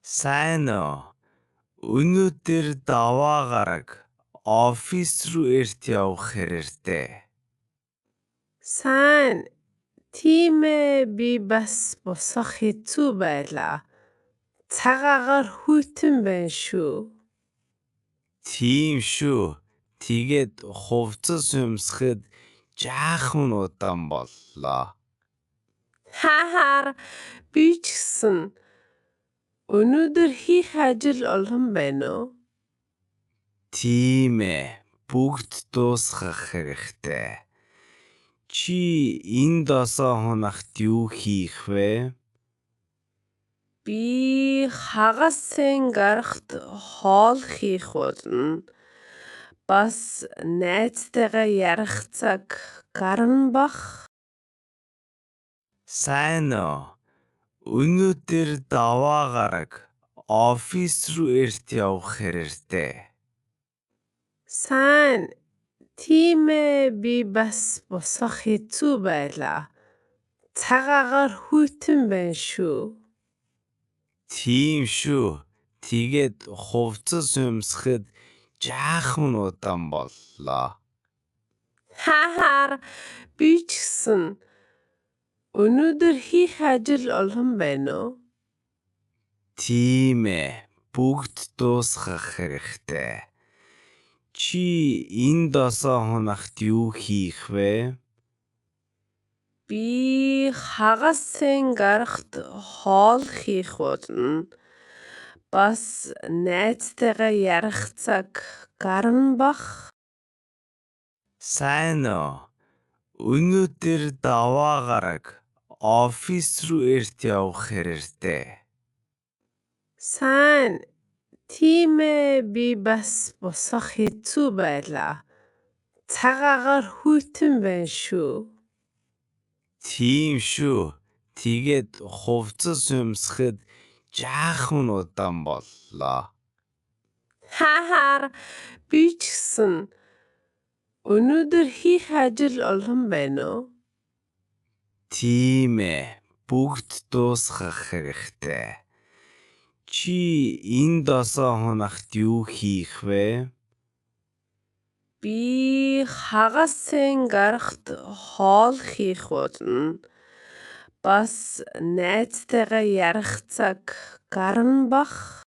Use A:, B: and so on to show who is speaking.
A: Сайн уу? Өнөөдөр даваа гараг офис руу эрт явах хэрэг.
B: Сайн. Тийм ээ, би бас босох хэцүү байлаа. Цагаагаар хүйтэн байна шүү.
A: Тийм шүү. Тэгээд хувцас өмсөхөд жаахан удаан боллоо.
B: Хахаар би ч гэсэн өнөөдөр хийх ажил олон байна уу?
A: Тийм ээ. Бүгд дуусгах хэрэгтэй. Чи энэ 7 хоногт юу хийх вэ?
B: Би хагасын гарахт хоол хийх болно. Бас найзтайгаа ярих цаг гарна бах.
A: Сайн уу? Өнөөдөр даваа гараг офис руу эрт явах хэрэг.
B: Сайн. Тийм ээ, би бас босох хэцүү байлаа. Цагаагаар хүйтэн байна шүү.
A: Тийм шүү. Тэгээд хувцас өмсөхөд жаахан удаан боллоо.
B: Хахаар би ч гэсэн өнөөдөр хийх ажил олон байна уу?
A: Тийм ээ. Бүгд дуусгах хэрэгтэй. Чи энэ 7 хоногт юу хийх вэ?
B: Би хагасын гарахт хоол хийх болно. Бас найзтайгаа ярих цаг гарна бах.
A: Сайн уу? Өнөөдөр даваа гараг офис руу эрт явах хэрэг.
B: Сайн. Тийм ээ, би бас босох хэцүү байлаа. Цагаагаар хүйтэн байна шүү.
A: Тийм шүү. Тэгээд хувцас өмсөхөд жаахан удаан боллоо.
B: Хахаар би ч гэсэн өнөөдөр хийх ажил олон байна уу?
A: Тийм ээ. Бүгд дуусгах хэрэгтэй. Чи энэ 7 хоногт юу хийх вэ?
B: Би хагасын гарахт хоол хийх болно. Бас найзтайгаа ярих цаг гарна бах.